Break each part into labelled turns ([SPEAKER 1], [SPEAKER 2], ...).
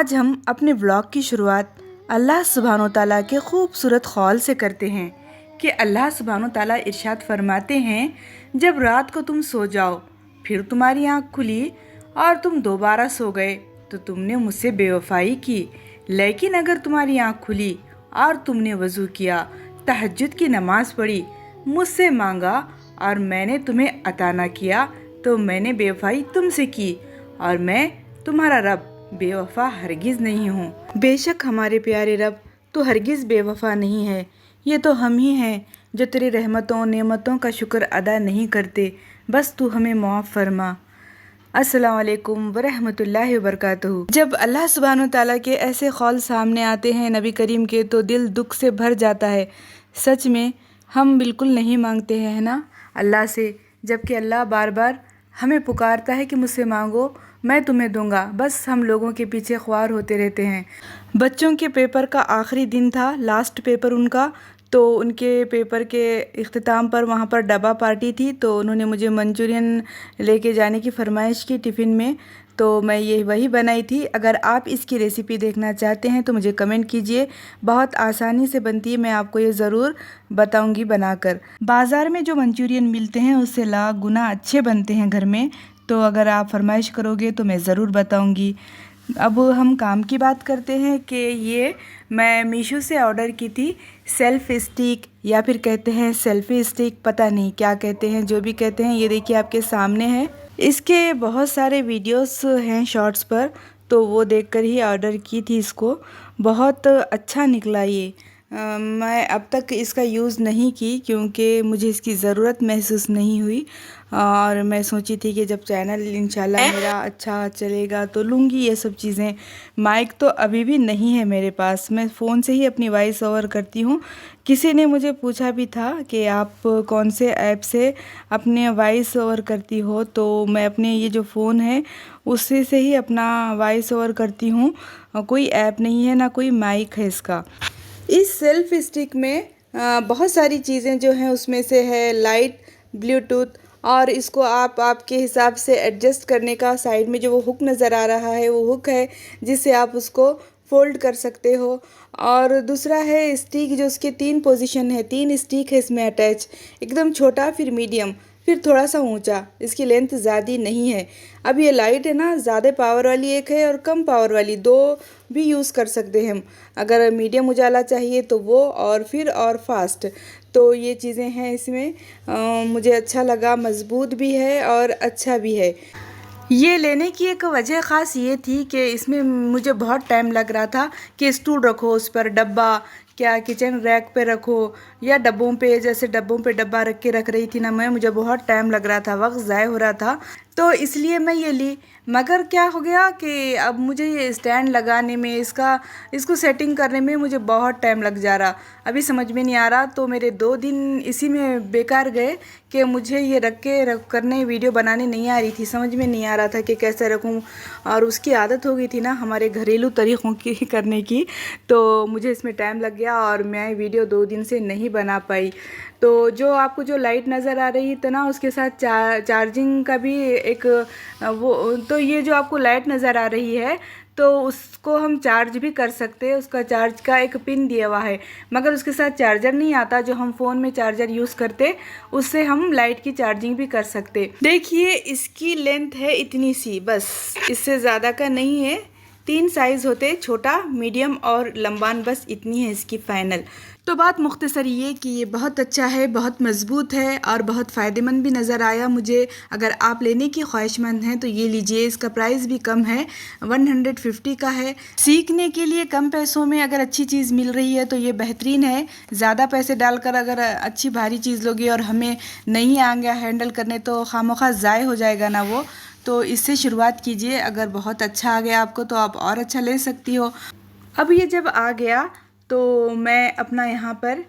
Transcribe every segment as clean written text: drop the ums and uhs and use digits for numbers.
[SPEAKER 1] आज हम अपने व्लॉग की शुरुआत अल्लाह सुब्हानो ताला के खूबसूरत ख़ौल से करते हैं कि अल्लाह सुब्हानो ताला इरशाद फरमाते हैं, जब रात को तुम सो जाओ फिर तुम्हारी आँख खुली और तुम दोबारा सो गए तो तुमने मुझसे बेवफाई की। लेकिन अगर तुम्हारी आँख खुली और तुमने वज़ू किया, तहज्जुद की नमाज़ पढ़ी, मुझसे मांगा और मैंने तुम्हें अता ना किया तो मैंने बेवफाई तुमसे की और मैं तुम्हारा रब बेवफा हरगिज़ नहीं हूँ। बेशक हमारे प्यारे रब तो हरगिज़ बेवफा नहीं है, ये तो हम ही हैं जो तेरी रहमतों नेमतों का शुक्र अदा नहीं करते। बस तू हमें माफ़ फरमा। अस्सलाम वालेकुम वरहमतुल्लाहि वबरकातुहू। जब अल्लाह सुब्हानो ताला के ऐसे ख़ौल सामने आते हैं नबी करीम के तो दिल दुख से भर जाता है। सच में हम बिल्कुल नहीं मांगते हैं, है ना, अल्लाह से, जबकि अल्लाह बार बार हमें पुकारता है कि मुझसे मांगो मैं तुम्हें दूंगा। बस हम लोगों के पीछे ख्वार होते रहते हैं। बच्चों के पेपर का आखिरी दिन था, लास्ट पेपर उनका, तो उनके पेपर के इख्तिताम पर वहाँ पर डब्बा पार्टी थी तो उन्होंने मुझे मंचूरियन लेके जाने की फरमाइश की टिफ़िन में, तो मैं ये वही बनाई थी। अगर आप इसकी रेसिपी देखना चाहते हैं तो मुझे कमेंट कीजिए, बहुत आसानी से बनती है, मैं आपको ये ज़रूर बताऊंगी बनाकर। बाज़ार में जो मंचूरियन मिलते हैं उससे लाख गुना अच्छे बनते हैं घर में, तो अगर आप फरमाइश करोगे तो मैं ज़रूर बताऊंगी। अब हम काम की बात करते हैं कि ये मैं मीशो से ऑर्डर की थी सेल्फ स्टिक, या फिर कहते हैं सेल्फी स्टिक, पता नहीं क्या कहते हैं, जो भी कहते हैं। ये देखिए आपके सामने है। इसके बहुत सारे वीडियोस हैं शॉर्ट्स पर, तो वो देखकर ही ऑर्डर की थी इसको। बहुत अच्छा निकला ये। मैं अब तक इसका यूज़ नहीं की क्योंकि मुझे इसकी ज़रूरत महसूस नहीं हुई, और मैं सोची थी कि जब चैनल इंशाल्लाह मेरा अच्छा चलेगा तो लूँगी ये सब चीज़ें। माइक तो अभी भी नहीं है मेरे पास, मैं फ़ोन से ही अपनी वॉइस ओवर करती हूँ। किसी ने मुझे पूछा भी था कि आप कौन से ऐप से अपने वॉइस ओवर करती हो, तो मैं अपने ये जो फ़ोन है उससे से ही अपना वॉइस ओवर करती हूँ। कोई ऐप नहीं है, ना कोई माइक है इसका। इस सेल्फ स्टिक में बहुत सारी चीज़ें जो हैं उसमें से है लाइट, ब्लूटूथ, और इसको आप आपके हिसाब से एडजस्ट करने का, साइड में जो वो हुक नज़र आ रहा है वो हुक है जिससे आप उसको फोल्ड कर सकते हो। और दूसरा है स्टिक, जो उसके 3 पोजीशन है, 3 स्टिक है इसमें अटैच, एकदम छोटा, फिर मीडियम, फिर थोड़ा सा ऊंचा। इसकी लेंथ ज़्यादा नहीं है। अब ये लाइट है ना, ज़्यादा पावर वाली एक है और कम पावर वाली, दो भी यूज़ कर सकते हैं हम। अगर मीडियम उजाला चाहिए तो वो, और फिर और फास्ट, तो ये चीज़ें हैं इसमें। मुझे अच्छा लगा, मज़बूत भी है और अच्छा भी है। ये लेने की एक वजह ख़ास ये थी कि इसमें मुझे बहुत टाइम लग रहा था कि स्टूल रखो, उस पर डब्बा, क्या किचन रैक पे रखो या डब्बों पे, जैसे डब्बों पे डब्बा रख रही थी ना मैं, मुझे बहुत टाइम लग रहा था, वक्त ज़ाय हो रहा था, तो इसलिए मैं ये ली। मगर क्या हो गया कि अब मुझे ये स्टैंड लगाने में, इसको सेटिंग करने में मुझे बहुत टाइम लग जा रहा, अभी समझ में नहीं आ रहा। तो मेरे 2 दिन इसी में बेकार गए कि मुझे ये रख करने वीडियो बनाने नहीं आ रही थी, समझ में नहीं आ रहा था कि कैसे रखूं, और उसकी आदत हो गई थी ना हमारे घरेलू तरीक़ों की करने की, तो मुझे इसमें टाइम लग गया और मैं वीडियो 2 दिन से नहीं बना पाई। तो जो आपको जो लाइट नज़र आ रही है ना, उसके साथ चार्जिंग का भी एक वो, तो ये जो आपको लाइट नज़र आ रही है तो उसको हम चार्ज भी कर सकते हैं, उसका चार्ज का एक पिन दिया हुआ है, मगर उसके साथ चार्जर नहीं आता जो हम फ़ोन में चार्जर यूज़ करते, उससे हम लाइट की चार्जिंग भी कर सकते। देखिए इसकी लेंथ है इतनी सी, बस इससे ज़्यादा का नहीं है। 3 साइज़ होते, छोटा, मीडियम और लंबान, बस इतनी है इसकी फ़ाइनल। तो बात मुख्तसर ये कि ये बहुत अच्छा है, बहुत मज़बूत है और बहुत फ़ायदेमंद भी नज़र आया मुझे। अगर आप लेने की ख्वाहिशमंद हैं तो ये लीजिए, इसका प्राइस भी कम है, 150 का है। सीखने के लिए कम पैसों में अगर अच्छी चीज़ मिल रही है तो ये बेहतरीन है। ज़्यादा पैसे डालकर अगर अच्छी भारी चीज़ लोगे और हमें नहीं आएंगे हैंडल करने तो खामोखा ज़ाय हो जाएगा ना वो। तो इससे शुरुआत कीजिए, अगर बहुत अच्छा आ गया आपको तो आप और अच्छा ले सकती हो। अब ये जब आ गया तो मैं अपना यहाँ पर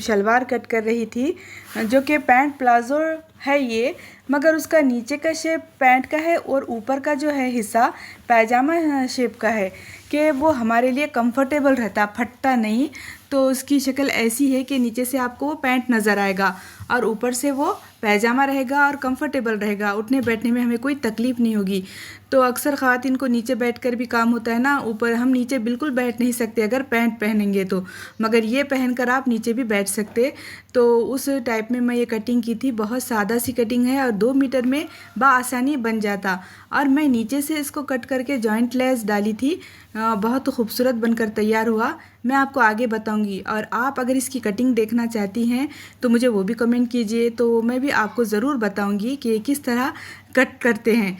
[SPEAKER 1] शलवार कट कर रही थी, जो कि पैंट प्लाज़ो है ये, मगर उसका नीचे का शेप पैंट का है और ऊपर का जो है हिस्सा पैजामा शेप का है, कि वो हमारे लिए कंफर्टेबल रहता, फटता नहीं। तो उसकी शक्ल ऐसी है कि नीचे से आपको वो पैंट नज़र आएगा और ऊपर से वो पैजामा रहेगा और कंफर्टेबल रहेगा, उठने बैठने में हमें कोई तकलीफ़ नहीं होगी। तो अक्सर ख़वातीन को नीचे बैठकर भी काम होता है ना, ऊपर हम नीचे बिल्कुल बैठ नहीं सकते अगर पैंट पहनेंगे तो, मगर ये पहनकर आप नीचे भी बैठ सकते। तो उस टाइप में मैं ये कटिंग की थी, बहुत सादा सी कटिंग है और 2 मीटर में बआसानी बन जाता। और मैं नीचे से इसको कट करके जॉइंट लेस डाली थी, बहुत खूबसूरत बनकर तैयार हुआ। मैं आपको आगे बताऊंगी, और आप अगर इसकी कटिंग देखना चाहती हैं तो मुझे वो भी कमेंट कीजिए, तो मैं भी आपको ज़रूर बताऊंगी कि किस तरह कट करते हैं।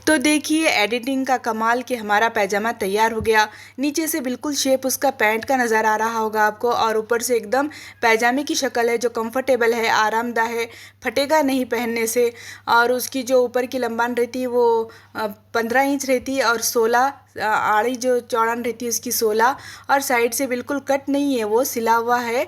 [SPEAKER 1] तो देखिए एडिटिंग का कमाल कि हमारा पैजामा तैयार हो गया। नीचे से बिल्कुल शेप उसका पैंट का नज़र आ रहा होगा आपको, और ऊपर से एकदम पैजामे की शक्ल है जो कंफर्टेबल है, आरामदायक है, फटेगा नहीं पहनने से। और उसकी जो ऊपर की लंबान रहती है वो 15 इंच रहती है, और 16 आड़ी जो चौड़ान रहती है उसकी 16, और साइड से बिल्कुल कट नहीं है, वो सिला हुआ है।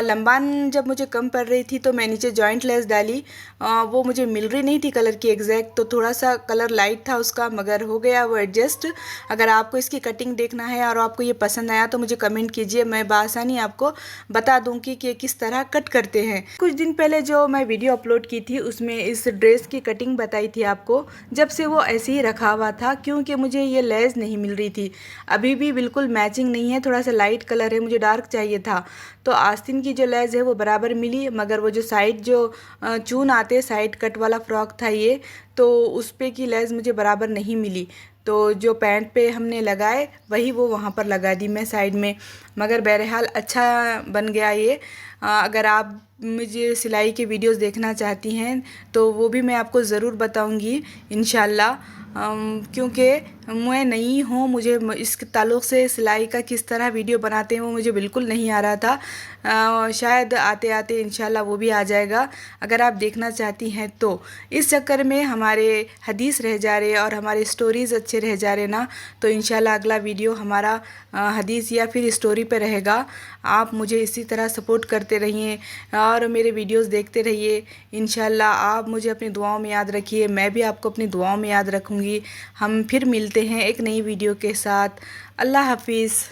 [SPEAKER 1] लंबान जब मुझे कम पड़ रही थी तो मैं नीचे जॉइंट लेस डाली, वो मुझे मिल रही नहीं थी कलर की एग्जैक्ट, तो थोड़ा सा कलर लाइट था उसका, मगर हो गया वो एडजस्ट। अगर आपको इसकी कटिंग देखना है और आपको ये पसंद आया तो मुझे कमेंट कीजिए, मैं बआसानी आपको बता दूंगी कि किस तरह कट करते हैं। कुछ दिन पहले जो मैं वीडियो अपलोड की थी उसमें इस ड्रेस की कटिंग बताई थी आपको, जब से वो ऐसे ही रखा हुआ था क्योंकि मुझे ये लेस नहीं मिल रही थी। अभी भी बिल्कुल मैचिंग नहीं है, थोड़ा सा लाइट कलर है, मुझे डार्क चाहिए था। तो आस्तीन की जो लेस है वो बराबर मिली, मगर वो जो साइड जो चून आते साइड कट वाला फ्रॉक था ये, तो उस पे की लेस मुझे बराबर नहीं मिली। तो जो पैंट पे हमने लगाए वही वो वहाँ पर लगा दी मैं साइड में, मगर बहरहाल अच्छा बन गया ये। अगर आप मुझे सिलाई के वीडियोस देखना चाहती हैं तो वो भी मैं आपको ज़रूर बताऊंगी इंशाल्लाह, क्योंकि मैं नई हूँ, मुझे इस ताल्लुक़ से सिलाई का किस तरह वीडियो बनाते हैं वो मुझे बिल्कुल नहीं आ रहा था। शायद आते आते इंशाल्लाह वो भी आ जाएगा अगर आप देखना चाहती हैं तो। इस चक्कर में हमारे हदीस रह जा रहे और हमारे स्टोरीज़ अच्छे रह जा रहे ना, तो इंशाल्लाह अगला वीडियो हमारा हदीस या फिर स्टोरी पे रहेगा। आप मुझे इसी तरह सपोर्ट करते रहिए और मेरे वीडियोस देखते रहिए। इंशाल्लाह आप मुझे अपनी दुआओं में याद रखिए, मैं भी आपको अपनी दुआओं में याद रखूँगी। हम फिर मिलते हैं एक नई वीडियो के साथ। अल्लाह हाफिज़।